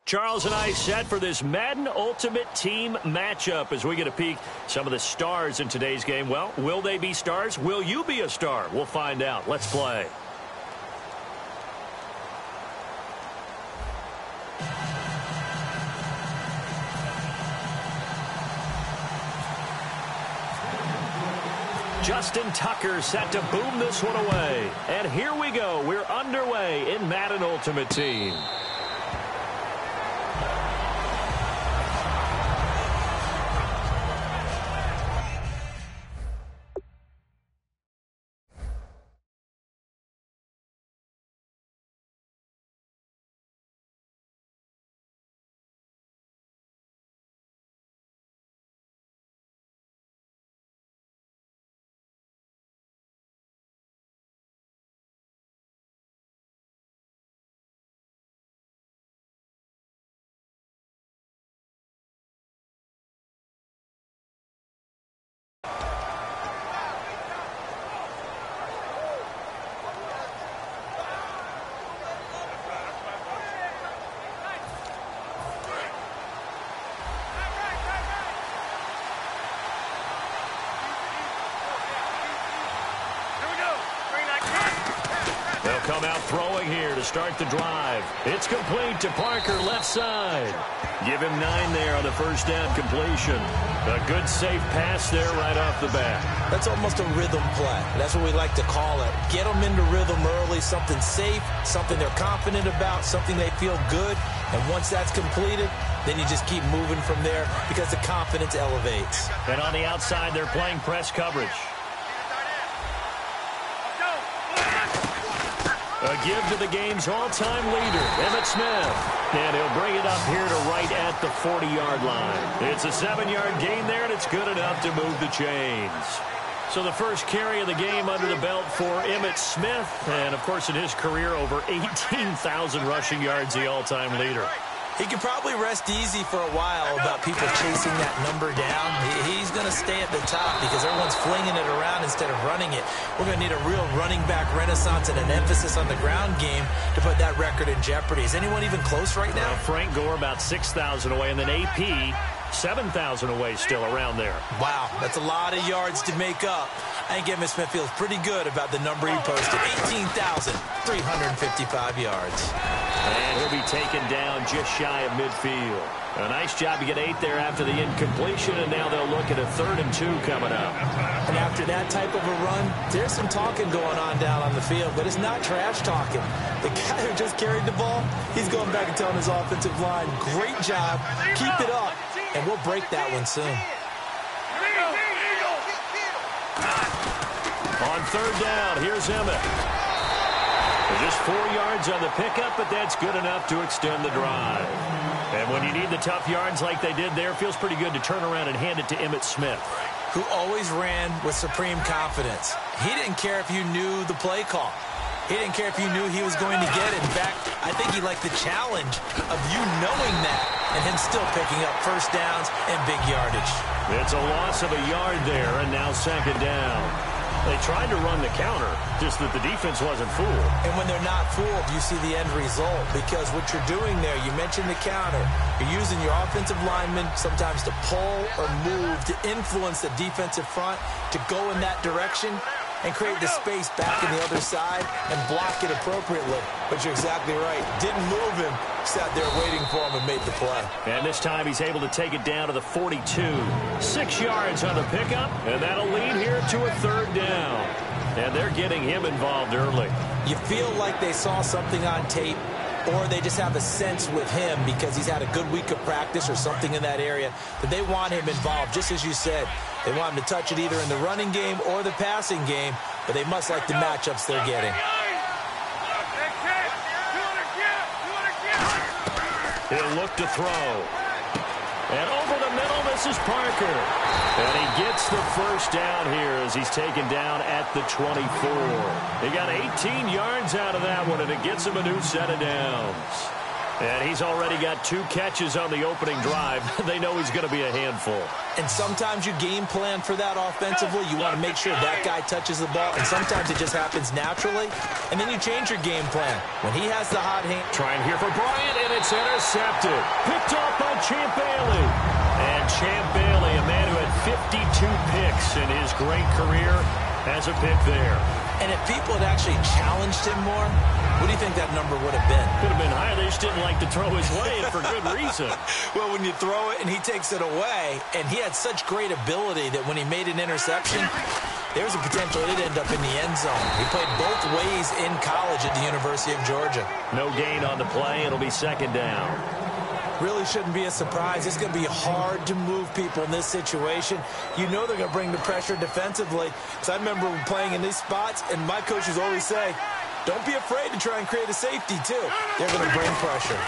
Charles and I set for this Madden Ultimate Team matchup as we get a peek some of the stars in today's game. Well, will they be stars? Will you be a star? We'll find out. Let's play. Justin Tucker set to boom this one away. And here we go. We're underway in Madden Ultimate Team. They'll come out throwing here to start the drive. It's complete to Parker, left side. Give him 9 there on the first down completion. A good, safe pass there right off the bat. That's almost a rhythm play. That's what we like to call it. Get them into rhythm early, something safe, something they're confident about, something they feel good. And once that's completed, then you just keep moving from there because the confidence elevates. And on the outside, they're playing press coverage. A give to the game's all-time leader, Emmitt Smith. And he'll bring it up here to right at the 40-yard line. It's a 7-yard gain there, and it's good enough to move the chains. So the first carry of the game under the belt for Emmitt Smith. And, of course, in his career, over 18,000 rushing yards, the all-time leader. He can probably rest easy for a while about people chasing that number down. He's going to stay at the top because everyone's flinging it around instead of running it. We're going to need a real running back renaissance and an emphasis on the ground game to put that record in jeopardy. Is anyone even close right now? Frank Gore about 6,000 away, and then AP 7,000 away still around there. Wow, that's a lot of yards to make up. I think Emmitt Smith feels pretty good about the number he posted, 18,355 yards. And he'll be taken down just shy of midfield. A nice job to get 8 there after the incompletion, and now they'll look at a 3rd and 2 coming up. And after that type of a run, there's some talking going on down on the field, but it's not trash talking. The guy who just carried the ball, he's going back and telling his offensive line, great job, keep it up, and we'll break that one soon. On 3rd down, here's Emmitt. Just 4 yards on the pickup, but that's good enough to extend the drive. And when you need the tough yards like they did there, it feels pretty good to turn around and hand it to Emmitt Smith, who always ran with supreme confidence. He didn't care if you knew the play call. He didn't care if you knew he was going to get it. In fact, I think he liked the challenge of you knowing that and him still picking up first downs and big yardage. It's a loss of a yard there, and now 2nd down. They tried to run the counter, just that the defense wasn't fooled. And when they're not fooled, you see the end result. Because what you're doing there, you mentioned the counter. You're using your offensive linemen sometimes to pull or move, to influence the defensive front, to go in that direction and create the space back in the other side and block it appropriately. But you're exactly right. Didn't move him. Sat there waiting for him and made the play. And this time he's able to take it down to the 42. 6 yards on the pickup, and that'll lead here to a 3rd down. And they're getting him involved early. You feel like they saw something on tape, or they just have a sense with him because he's had a good week of practice or something in that area that they want him involved, just as you said. They want him to touch it either in the running game or the passing game, but they must like the matchups they're getting. He'll look to throw. And over the middle, this is Parker. And he gets the first down here as he's taken down at the 24. He got 18 yards out of that one, and it gets him a new set of downs. And he's already got 2 catches on the opening drive. They know he's going to be a handful. And sometimes you game plan for that offensively. You want to make sure that guy touches the ball. And sometimes it just happens naturally. And then you change your game plan. When he has the hot hand. Trying here for Bryant, and it's intercepted. Picked off by Champ Bailey. And Champ Bailey, a man who had 52 picks in his great career, has a pick there. And if people had actually challenged him more, what do you think that number would have been? Could have been higher. They just didn't like to throw his way, and for good reason. Well, when you throw it and he takes it away, and he had such great ability that when he made an interception, there was a potential it'd end up in the end zone. He played both ways in college at the University of Georgia. No gain on the play. It'll be second down. Really shouldn't be a surprise. It's going to be hard to move people in this situation. You know they're going to bring the pressure defensively. Because I remember playing in these spots, and my coaches always say, don't be afraid to try and create a safety, too. They're going to bring pressure.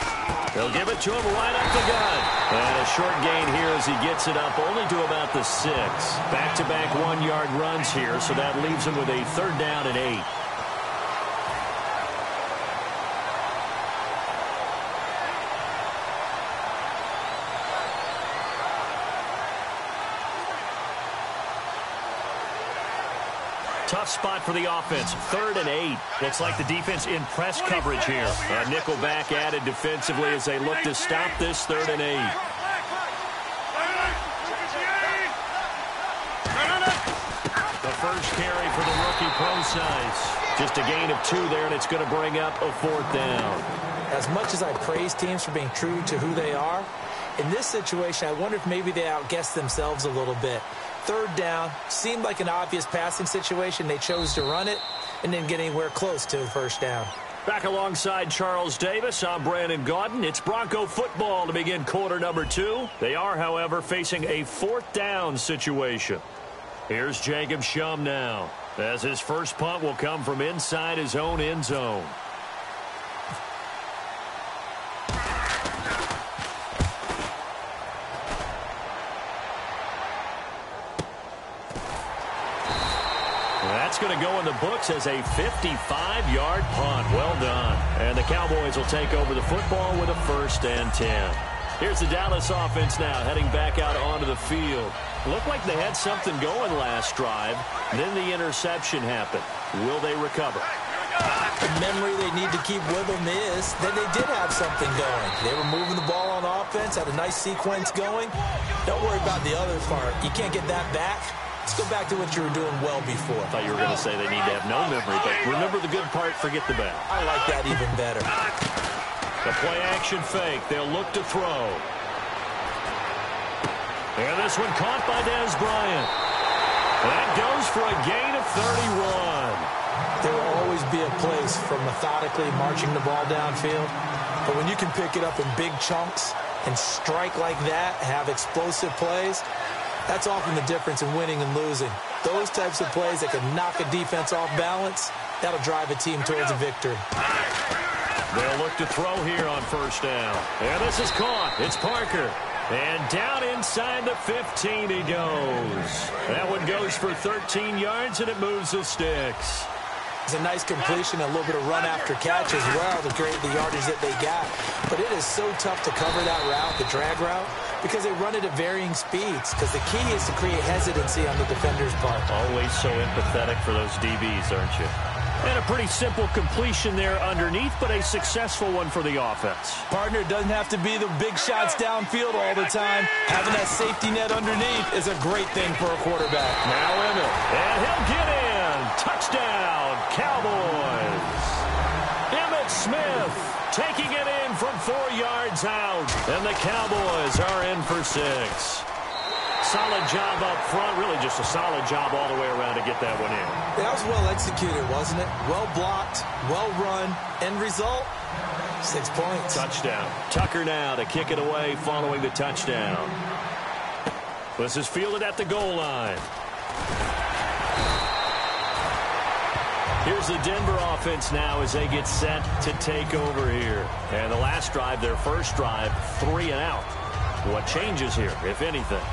They'll give it to him right up the gut. And a short gain here as he gets it up only to about the 6. Back-to-back 1-yard runs here, so that leaves him with a 3rd down and 8. Tough spot for the offense. 3rd and 8. Looks like the defense in press coverage here. A nickel back added defensively as they look to stop this 3rd and 8. The first carry for the rookie Procise. Just a gain of 2 there, and it's going to bring up a 4th down. As much as I praise teams for being true to who they are, in this situation, I wonder if maybe they outguessed themselves a little bit. 3rd down, seemed like an obvious passing situation. They chose to run it and didn't get anywhere close to the 1st down. Back alongside Charles Davis, I'm Brandon Gaudin. It's Bronco football to begin quarter number 2. They are, however, facing a 4th down situation. Here's Jacob Shum now, as his first punt will come from inside his own end zone. That's going to go in the books as a 55-yard punt. Well done. And the Cowboys will take over the football with a 1st and 10. Here's the Dallas offense now heading back out onto the field. Looked like they had something going last drive. Then the interception happened. Will they recover? The memory they need to keep with them is that they did have something going. They were moving the ball on offense, had a nice sequence going. Don't worry about the other part. You can't get that back. Let's go back to what you were doing well before. I thought you were going to say they need to have no memory, but remember the good part, forget the bad. I like that even better. The play-action fake. They'll look to throw. And this one caught by Dez Bryant. That goes for a gain of 31. There will always be a place for methodically marching the ball downfield. But when you can pick it up in big chunks and strike like that, have explosive plays, that's often the difference in winning and losing. Those types of plays that can knock a defense off balance, that'll drive a team towards a victory. They'll look to throw here on 1st down. And this is caught. It's Parker. And down inside the 15 he goes. That one goes for 13 yards, and it moves the sticks. It's a nice completion, a little bit of run after catch as well to create the yardage that they got. But it is so tough to cover that route, the drag route, because they run it at varying speeds. Because the key is to create hesitancy on the defender's part. Always so empathetic for those DBs, aren't you? And a pretty simple completion there underneath, but a successful one for the offense. Partner, it doesn't have to be the big shots downfield all the time. Having that safety net underneath is a great thing for a quarterback. Now Emmett, and he'll get in. Touchdown, Cowboys. Emmitt Smith taking it in from 4 yards out. And the Cowboys are in for 6. Solid job up front. Really just a solid job all the way around to get that one in. That was well executed, wasn't it? Well blocked, well run. End result, 6 points. Touchdown. Tucker now to kick it away following the touchdown. This is fielded at the goal line. Here's the Denver offense now as they get set to take over here. And the last drive, their first drive, 3 and out. What changes here, if anything?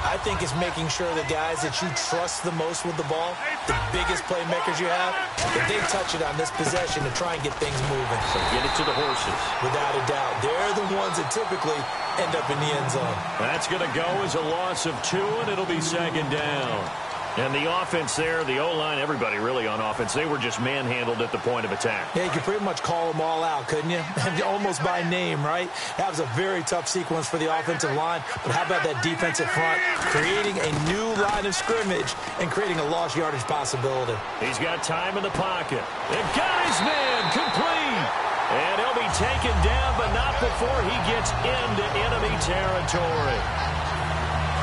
I think it's making sure the guys that you trust the most with the ball the biggest playmakers you have, if they touch it on this possession to try and get things moving. So get it to the horses. Without a doubt. They're the ones that typically end up in the end zone. That's going to go as a loss of 2, and it'll be second down. And the offense there, the O-line, everybody really on offense, they were just manhandled at the point of attack. Yeah, you could pretty much call them all out, couldn't you? Almost by name, right? That was a very tough sequence for the offensive line. But how about that defensive front creating a new line of scrimmage and creating a lost yardage possibility? He's got time in the pocket. They've got his man complete. And he'll be taken down, but not before he gets into enemy territory.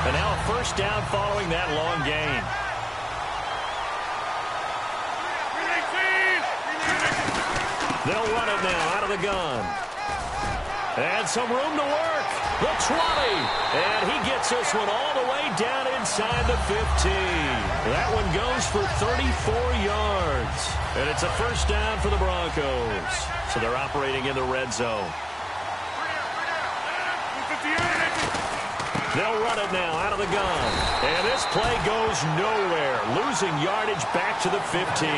And now a first down following that long gain. They'll run it now out of the gun. And some room to work. The 20. And he gets this one all the way down inside the 15. That one goes for 34 yards. And it's a first down for the Broncos. So they're operating in the red zone. They'll run it now out of the gun. And this play goes nowhere. Losing yardage back to the 15.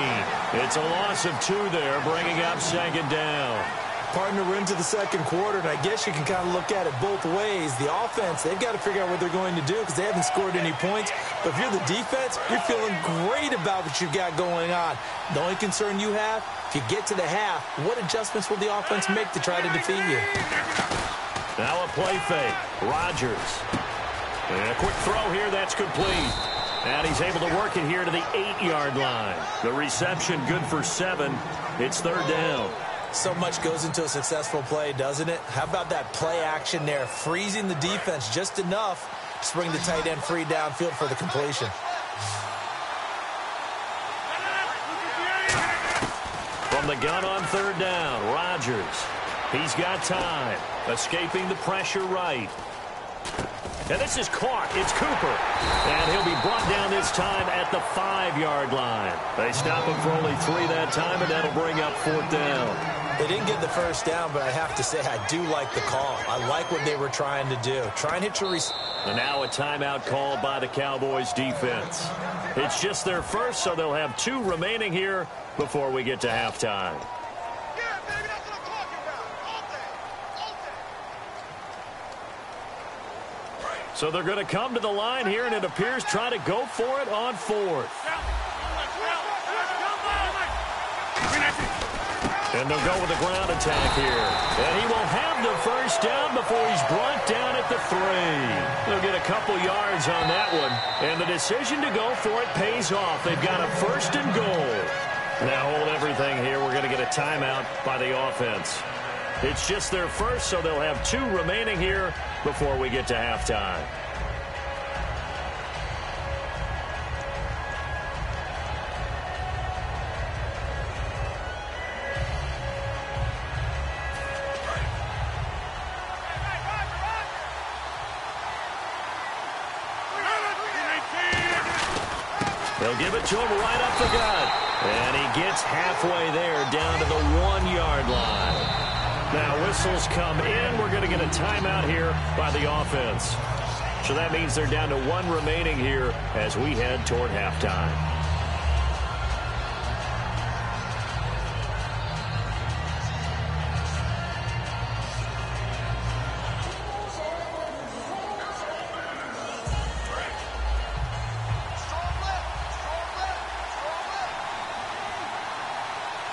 It's a loss of 2 there, bringing up second down. Partner, we're into the second quarter, and I guess you can kind of look at it both ways. The offense, they've got to figure out what they're going to do because they haven't scored any points. But if you're the defense, you're feeling great about what you've got going on. The only concern you have, if you get to the half, what adjustments will the offense make to try to defeat you? Now a play fake. Rodgers. And a quick throw here, that's complete. And he's able to work it here to the 8-yard line. The reception good for 7. It's third down. So much goes into a successful play, doesn't it? How about that play action there, freezing the defense just enough to bring the tight end free downfield for the completion. From the gun on third down, Rodgers. He's got time. Escaping the pressure right. And this is caught. It's Cooper. And he'll be brought down this time at the 5-yard line. They stop him for only 3 that time, and that'll bring up fourth down. They didn't get the first down, but I have to say I do like the call. I like what they were trying to do. Try and hit your And now a timeout called by the Cowboys defense. It's just their first, so they'll have 2 remaining here before we get to halftime. So they're going to come to the line here, and it appears try to go for it on fourth. And they'll go with the ground attack here. And he will have the first down before he's brought down at the 3. They'll get a couple yards on that one. And the decision to go for it pays off. They've got a first and goal. Now hold everything here. We're going to get a timeout by the offense. It's just their first, so they'll have 2 remaining here before we get to halftime. They'll give it to him right up the gut. And he gets halfway there down to the 1-yard line. Now whistles come in. We're going to get a timeout here by the offense. So that means they're down to 1 remaining here as we head toward halftime.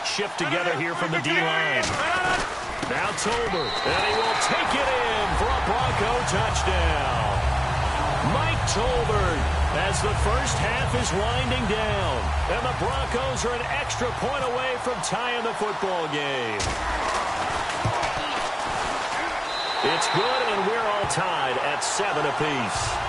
Shift together here from the D-line. Now Tolbert, and he will take it in for a Bronco touchdown. Mike Tolbert as the first half is winding down. And the Broncos are an extra point away from tying the football game. It's good, and we're all tied at 7 apiece.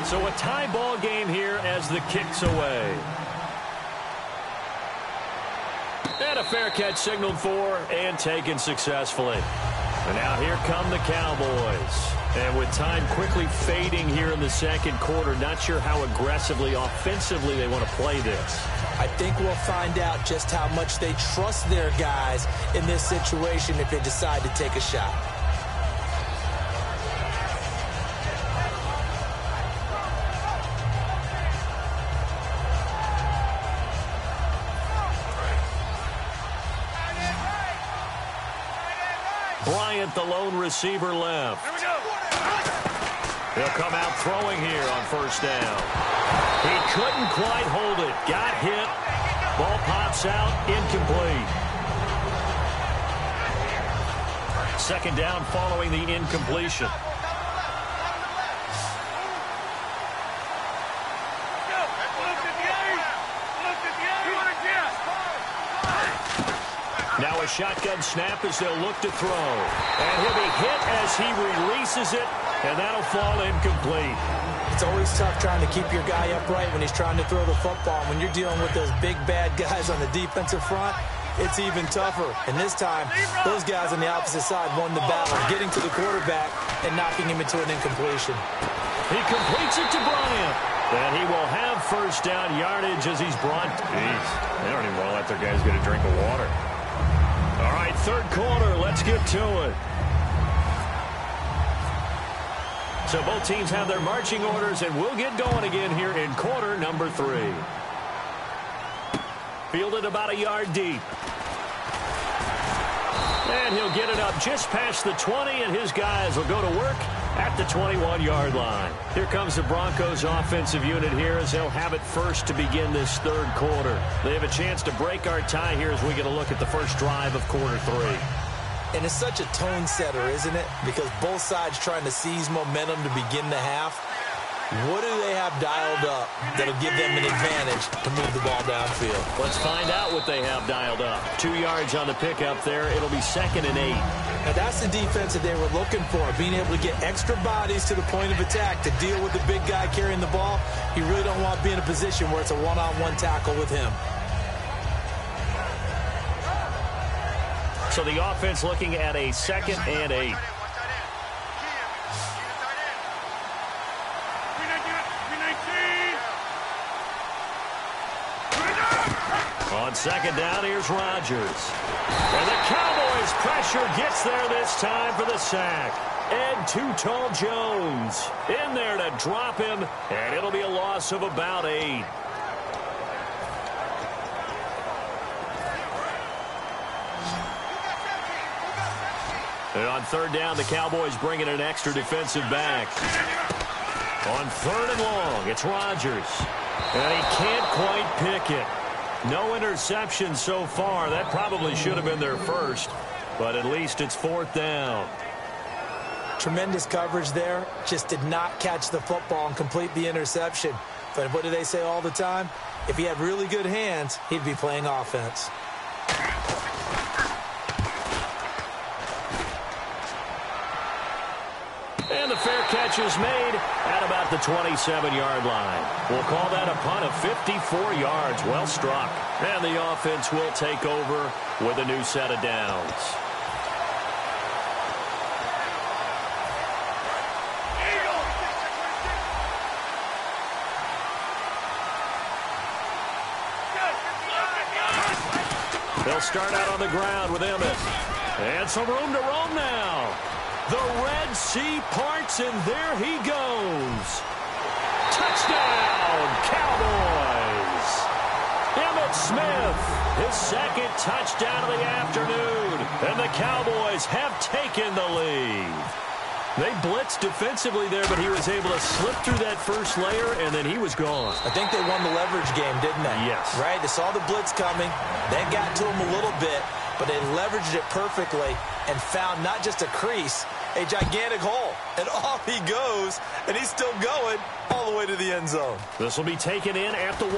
So a tie ball game here as the kick's away. And a fair catch signaled for and taken successfully. And now here come the Cowboys. And with time quickly fading here in the second quarter, not sure how aggressively, offensively they want to play this. I think we'll find out just how much they trust their guys in this situation if they decide to take a shot. Bryant, the lone receiver, left. He'll come out throwing here on first down. He couldn't quite hold it. Got hit. Ball pops out. Incomplete. Second down following the incompletion. Now a shotgun snap as they'll look to throw. And he'll be hit as he releases it, and that'll fall incomplete. It's always tough trying to keep your guy upright when he's trying to throw the football. When you're dealing with those big, bad guys on the defensive front, it's even tougher. And this time, those guys on the opposite side won the battle, getting to the quarterback and knocking him into an incompletion. He completes it to Bryant. And he will have first down yardage as he's brought. Jeez, they don't even want to let their guys get a drink of water. All right, third quarter, let's get to it. So both teams have their marching orders, and we'll get going again here in quarter number 3. Fielded about a yard deep. And he'll get it up just past the 20, and his guys will go to work at the 21-yard line. Here comes the Broncos offensive unit here as they'll have it first to begin this third quarter. They have a chance to break our tie here as we get a look at the first drive of quarter 3. And it's such a tone setter, isn't it? Because both sides trying to seize momentum to begin the half. What do they have dialed up that'll give them an advantage to move the ball downfield? Let's find out what they have dialed up. 2 yards on the pickup there. It'll be 2nd and 8. Now that's the defense that they were looking for, being able to get extra bodies to the point of attack to deal with the big guy carrying the ball. You really don't want to be in a position where it's a one-on-one tackle with him. So the offense looking at a 2nd and 8. On second down, here's Rodgers. And the Cowboys' pressure gets there this time for the sack. And Too Tall Jones in there to drop him, and it'll be a loss of about 8. And on third down, the Cowboys bring in an extra defensive back. On 3rd and long, it's Rodgers. And he can't quite pick it. No interception so far. That probably should have been their first, but at least it's 4th down. Tremendous coverage there. Just did not catch the football and complete the interception. But what do they say all the time? If he had really good hands, he'd be playing offense. And the fair catch is made at about the 27-yard line. We'll call that a punt of 54 yards. Well struck. And the offense will take over with a new set of downs. They'll start out on the ground with Emmett. And some room to roam now. The Red Sea parts, and there he goes. Touchdown, Cowboys. Emmitt Smith, his 2nd touchdown of the afternoon. And the Cowboys have taken the lead. They blitzed defensively there, but he was able to slip through that first layer, and then he was gone. I think they won the leverage game, didn't they? Yes. Right? They saw the blitz coming. They got to him a little bit, but they leveraged it perfectly and found not just a crease, a gigantic hole. And off he goes, and he's still going all the way to the end zone. This will be taken in at the 1.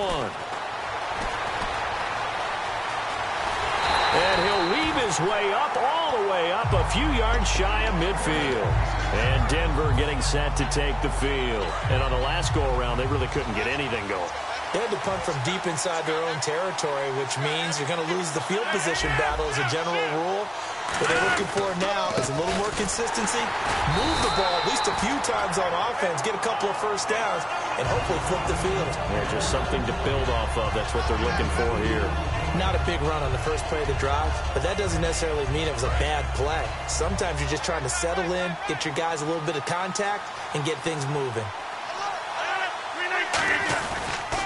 And he'll weave his way up, all the way up, a few yards shy of midfield. And Denver getting set to take the field. And on the last go-around, they really couldn't get anything going. They had to punt from deep inside their own territory, which means you're going to lose the field position battle as a general rule. What they're looking for now is a little more consistency, move the ball at least a few times on offense, get a couple of first downs, and hopefully flip the field. Yeah, just something to build off of. That's what they're looking for here. Not a big run on the first play of the drive, but that doesn't necessarily mean it was a bad play. Sometimes you're just trying to settle in, get your guys a little bit of contact, and get things moving.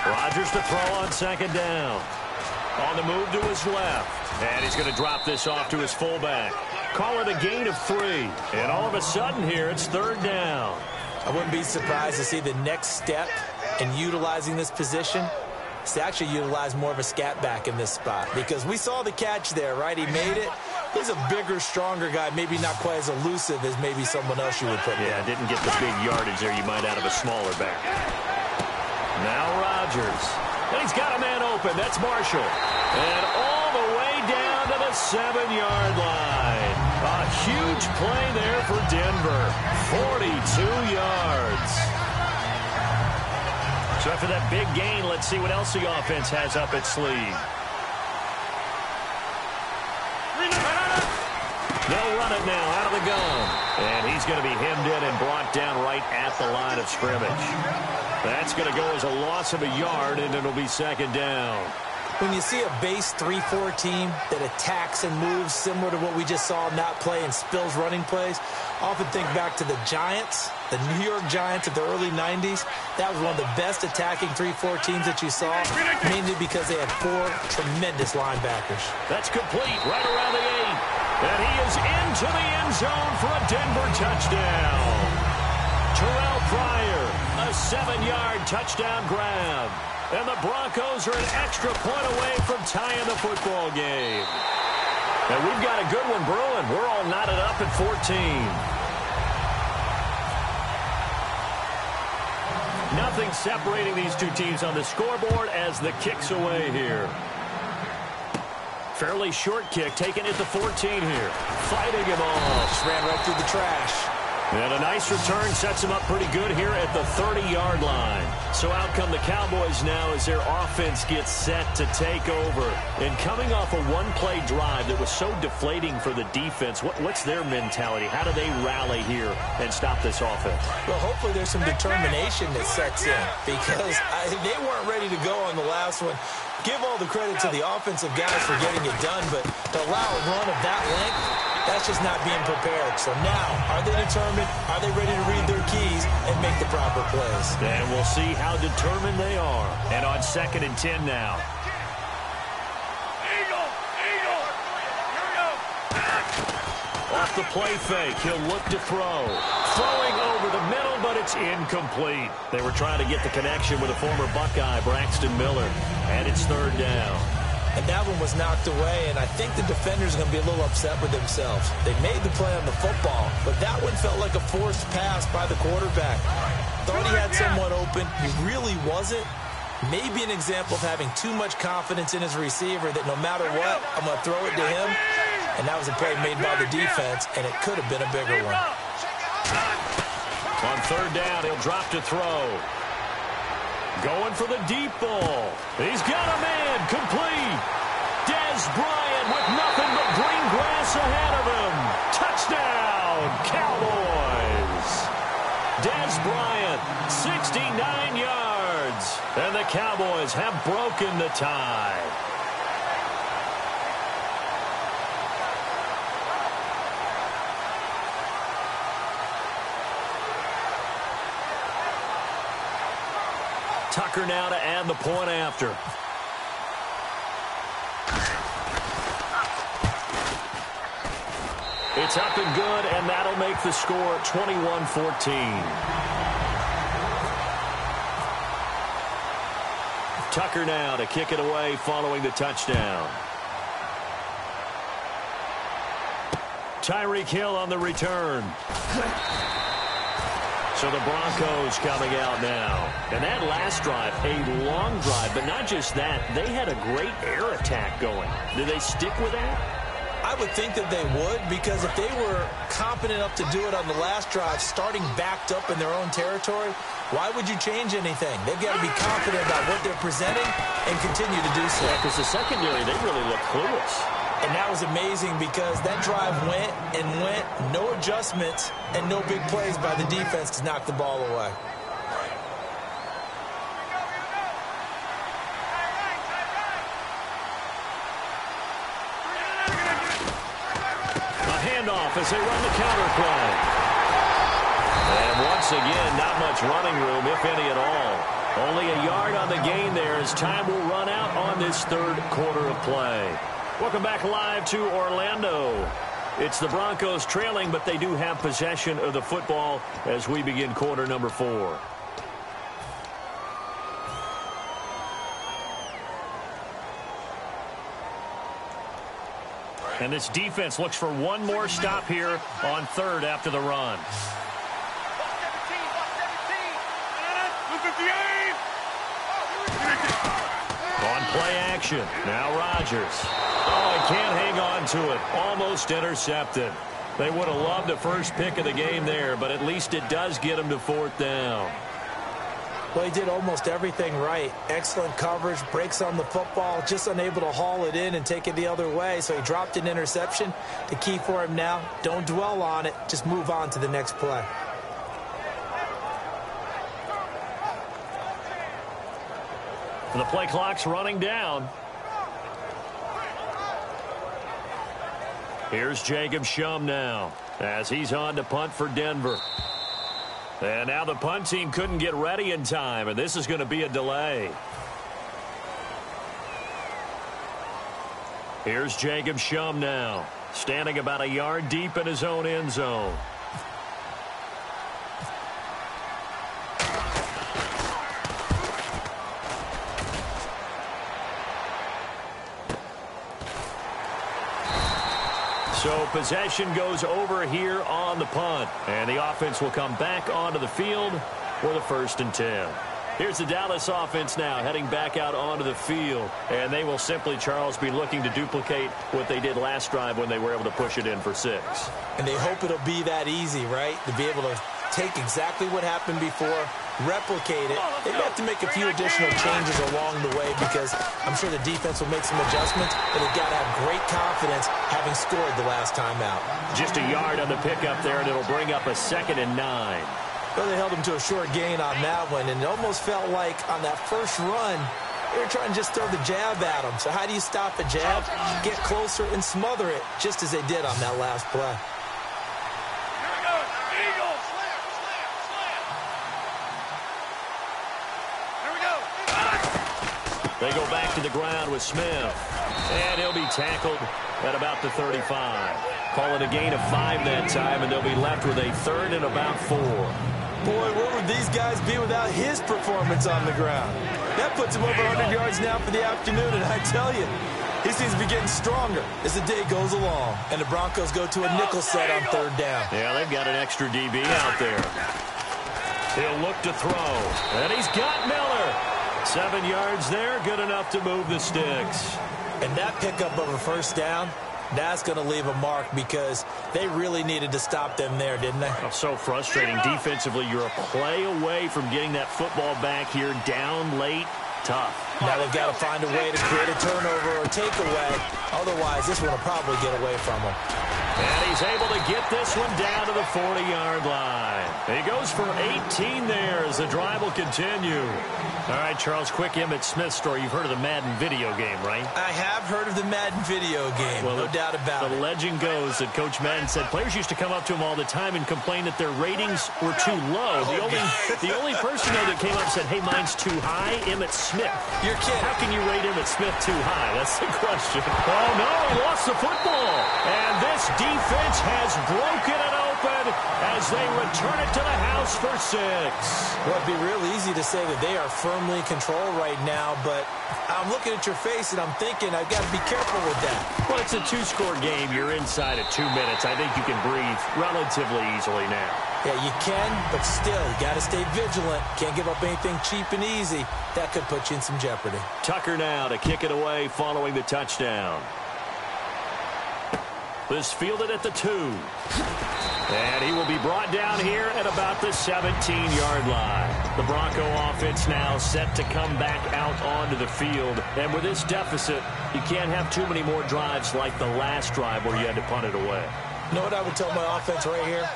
Rodgers to throw on second down. On the move to his left. And he's going to drop this off to his fullback. Call it a gain of 3. And all of a sudden here, it's third down. I wouldn't be surprised to see the next step in utilizing this position is to actually utilize more of a scat back in this spot. Because we saw the catch there, right? He made it. He's a bigger, stronger guy, maybe not quite as elusive as maybe someone else you would put Yeah, didn't get the big yardage there you might out of a smaller back. Now Rodgers. And he's got a man open. That's Marshall. And all the way down to the 7-yard line. A huge play there for Denver. 42 yards. So after that big gain, let's see what else the offense has up its sleeve. They'll run it now out of the gun. And he's going to be hemmed in and brought down right at the line of scrimmage. That's going to go as a loss of a yard, and it'll be second down. When you see a base 3-4 team that attacks and moves similar to what we just saw in that play and spills running plays, often think back to the Giants, the New York Giants of the early 90s. That was one of the best attacking 3-4 teams that you saw, mainly because they had 4 tremendous linebackers. That's complete right around the 8. And he is into the end zone for a Denver touchdown. Terrell Pryor, a 7-yard touchdown grab. And the Broncos are an extra point away from tying the football game. And we've got a good one brewing. We're all knotted up at 14. Nothing separating these two teams on the scoreboard as the kick's away here. Fairly short kick, taken at the 14 here. Fighting him off. Just ran right through the trash. And a nice return sets him up pretty good here at the 30-yard line. So out come the Cowboys now as their offense gets set to take over. And coming off a one-play drive that was so deflating for the defense, what's their mentality? How do they rally here and stop this offense? Well, hopefully there's some determination that sets in because they weren't ready to go on the last one. Give all the credit to the offensive guys for getting it done, but to allow a run of that length, that's just not being prepared. So now, are they determined? Are they ready to read their keys and make the proper plays? And we'll see how determined they are. And on 2nd and 10 now. Off the play fake, he'll look to throw. Throwing over the middle, but it's incomplete. They were trying to get the connection with a former Buckeye, Braxton Miller. And it's third down. And that one was knocked away, and I think the defenders are going to be a little upset with themselves. They made the play on the football, but that one felt like a forced pass by the quarterback. Thought he had someone open. He really wasn't. Maybe an example of having too much confidence in his receiver that no matter what, I'm going to throw it to him. And that was a play made by the defense, and it could have been a bigger one. On third down, he'll drop to throw. Going for the deep ball. He's got a man complete. Dez Bryant with nothing but green grass ahead of him. Touchdown, Cowboys. Dez Bryant, 69 yards. And the Cowboys have broken the tie. Tucker now to add the point after. It's up and good, and that'll make the score 21-14. Tucker now to kick it away following the touchdown. Tyreek Hill on the return. So the Broncos coming out now. And that last drive, a long drive, but not just that. They had a great air attack going. Do they stick with that? I would think that they would, because if they were competent enough to do it on the last drive, starting backed up in their own territory, why would you change anything? They've got to be confident about what they're presenting and continue to do so. Yeah, because the secondary, they really look clueless. And that was amazing because that drive went and went, no adjustments, and no big plays by the defense to knock the ball away. A handoff as they run the counter play. And once again, not much running room, if any at all. Only a yard on the gain there as time will run out on this third quarter of play. Welcome back live to Orlando. It's the Broncos trailing, but they do have possession of the football as we begin quarter number 4. And this defense looks for one more stop here on third after the run. On play action, now Rodgers. Oh, he can't hang on to it. Almost intercepted. They would have loved the first pick of the game there, but at least it does get him to fourth down. Well, he did almost everything right. Excellent coverage, breaks on the football, just unable to haul it in and take it the other way. So he dropped an interception. The key for him now, don't dwell on it. Just move on to the next play. The play clock's running down. Here's Jacob Shum now as he's on to punt for Denver. And now the punt team couldn't get ready in time, and this is going to be a delay. Here's Jacob Shum now, standing about a yard deep in his own end zone. So possession goes over here on the punt. And the offense will come back onto the field for the 1st and 10. Here's the Dallas offense now heading back out onto the field. And they will simply, Charles, be looking to duplicate what they did last drive when they were able to push it in for 6. And they hope it'll be that easy, right? To be able to take exactly what happened before, replicate it. They have to make a few additional changes along the way because I'm sure the defense will make some adjustments, but they've got to have great confidence having scored the last time out. Just a yard on the pickup there, and it'll bring up a 2nd and 9. Well, they held him to a short gain on that one, and it almost felt like on that first run, they were trying to just throw the jab at him. So how do you stop a jab? Get closer and smother it, just as they did on that last play. They go back to the ground with Smith. And he'll be tackled at about the 35. Call it a gain of 5 that time, and they'll be left with a 3rd and about 4. Boy, where would these guys be without his performance on the ground? That puts him over 100 yards now for the afternoon, and I tell you, he seems to be getting stronger as the day goes along. And the Broncos go to a nickel set on 3rd down. Yeah, they've got an extra DB out there. He'll look to throw, and he's got Miller. 7 yards there, good enough to move the sticks. And that pickup of a 1st down, that's going to leave a mark because they really needed to stop them there, didn't they? Oh, so frustrating. Defensively, you're a play away from getting that football back here down late. Tough. Now they've got to find a way to create a turnover or takeaway. Otherwise, this one will probably get away from them. And he's able to get this one down to the 40-yard line. He goes for 18 there as the drive will continue. All right, Charles, quick Emmitt Smith story. You've heard of the Madden video game, right? I have heard of the Madden video game, well, no doubt about it. The legend goes that Coach Madden said players used to come up to him all the time and complain that their ratings were too low. The only person, though, that came up and said, hey, mine's too high, Emmitt Smith. You're kidding. How can you rate Emmitt Smith too high? That's the question. Oh, no, he lost the football. And this defense has broken it open as they return it to the house for 6. Well, it'd be real easy to say that they are firmly in control right now, but I'm looking at your face and I'm thinking I've got to be careful with that. Well, it's a 2-score game. You're inside at 2 minutes. I think you can breathe relatively easily now. Yeah, you can, but still, you got to stay vigilant. Can't give up anything cheap and easy. That could put you in some jeopardy. Tucker now to kick it away following the touchdown. This fielded at the 2. And he will be brought down here at about the 17-yard line. The Bronco offense now set to come back out onto the field. And with this deficit, you can't have too many more drives like the last drive where you had to punt it away. You know what I would tell my offense right here?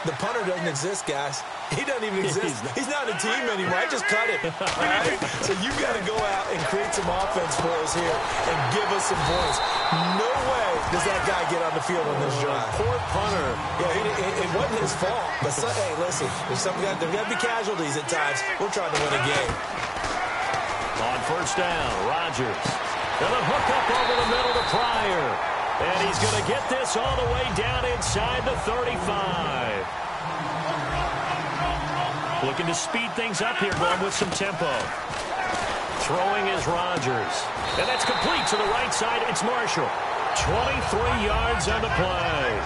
The punter doesn't exist, guys. He doesn't even exist. He's not a team anymore. I just cut it. All right? So you've got to go out and create some offense for us here and give us some points. No way does that guy get on the field on this drive. Poor punter. Yeah, it wasn't his fault. But, hey, listen, there's got to be casualties at times. We're trying to win a game. On first down, Rodgers. Gonna hook up over the middle to Pryor. And he's going to get this all the way down inside the 35. Looking to speed things up here, going with some tempo. Throwing is Rodgers. And that's complete to the right side. It's Marshall. 23 yards on the play.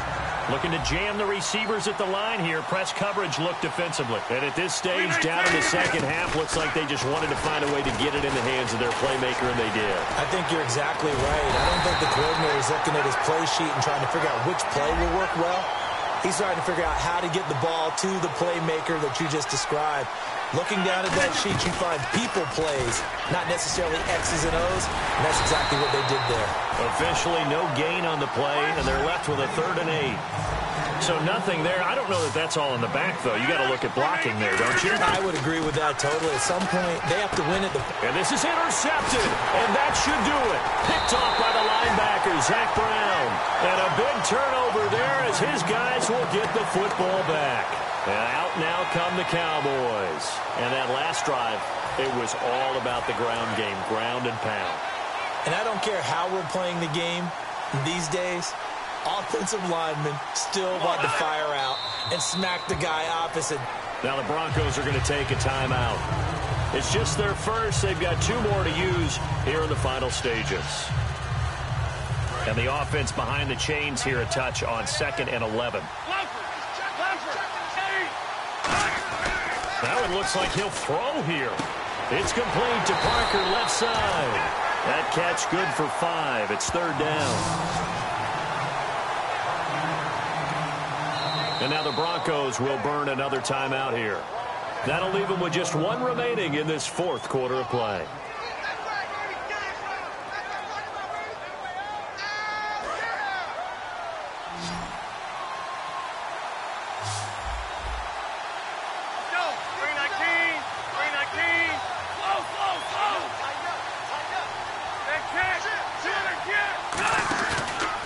Looking to jam the receivers at the line here. Press coverage look defensively. And at this stage, down in the second half, looks like they just wanted to find a way to get it in the hands of their playmaker, and they did. I think you're exactly right. I don't think the coordinator is looking at his play sheet and trying to figure out which play will work well. He's trying to figure out how to get the ball to the playmaker that you just described. Looking down at that sheet, you find people plays, not necessarily X's and O's, and that's exactly what they did there. Officially no gain on the play, and they're left with a 3rd and 8. So nothing there. I don't know that that's all in the back, though. You got to look at blocking there, don't you? I would agree with that totally. At some point, they have to win it. And this is intercepted, and that should do it. Picked off by the linebacker, Zach Brown. And a big turnover there as his guys will get the football back. And out now come the Cowboys. And that last drive, it was all about the ground game, ground and pound. And I don't care how we're playing the game these days, offensive linemen still want to fire out and smack the guy opposite. Now the Broncos are going to take a timeout. It's just their first. They've got 2 more to use here in the final stages. And the offense behind the chains here a touch on 2nd and 11. Now it looks like he'll throw here. It's complete to Parker left side. That catch good for 5. It's 3rd down. And now the Broncos will burn another timeout here. That'll leave them with just 1 remaining in this 4th quarter of play.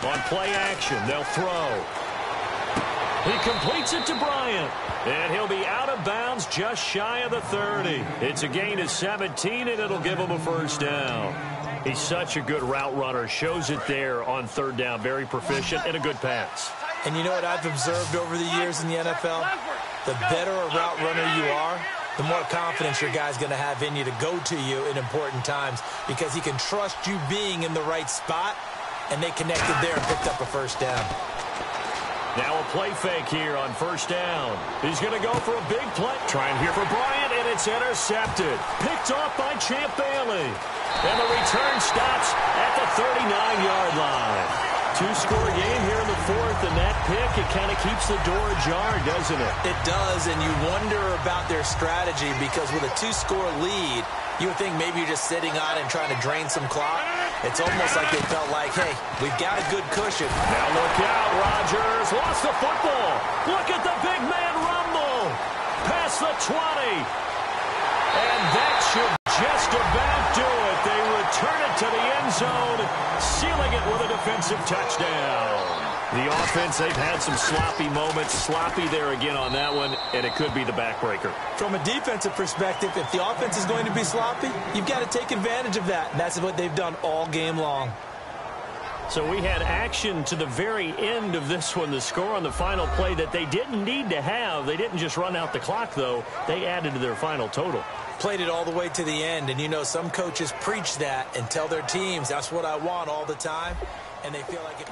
On play action, they'll throw. He completes it to Bryant. And he'll be out of bounds just shy of the 30. It's a gain of 17, and it'll give him a 1st down. He's such a good route runner. Shows it there on 3rd down. Very proficient and a good pass. And you know what I've observed over the years in the NFL? The better a route runner you are, the more confidence your guy's going to have in you to go to you in important times because he can trust you being in the right spot, and they connected there and picked up a 1st down. Now a play fake here on 1st down. He's going to go for a big play. Trying here for Bryant, and it's intercepted. Picked off by Champ Bailey. And the return stops at the 39-yard line. 2-score game here in the 4th, and that pick, it kind of keeps the door ajar, doesn't it? It does, and you wonder about their strategy because with a 2-score lead, you would think maybe you're just sitting on and trying to drain some clock. It's almost like they felt like, hey, we've got a good cushion. Now look out, Rodgers lost the football. Look at the big man rumble. Past the 20. And that should just about do it. They return it to the end zone, sealing it with a defensive touchdown. The offense, they've had some sloppy moments. Sloppy there again on that one, and it could be the backbreaker. From a defensive perspective, if the offense is going to be sloppy, you've got to take advantage of that. And that's what they've done all game long. So we had action to the very end of this one, the score on the final play that they didn't need to have. They didn't just run out the clock, though. They added to their final total. Played it all the way to the end, and you know some coaches preach that and tell their teams, that's what I want all the time, and they feel like if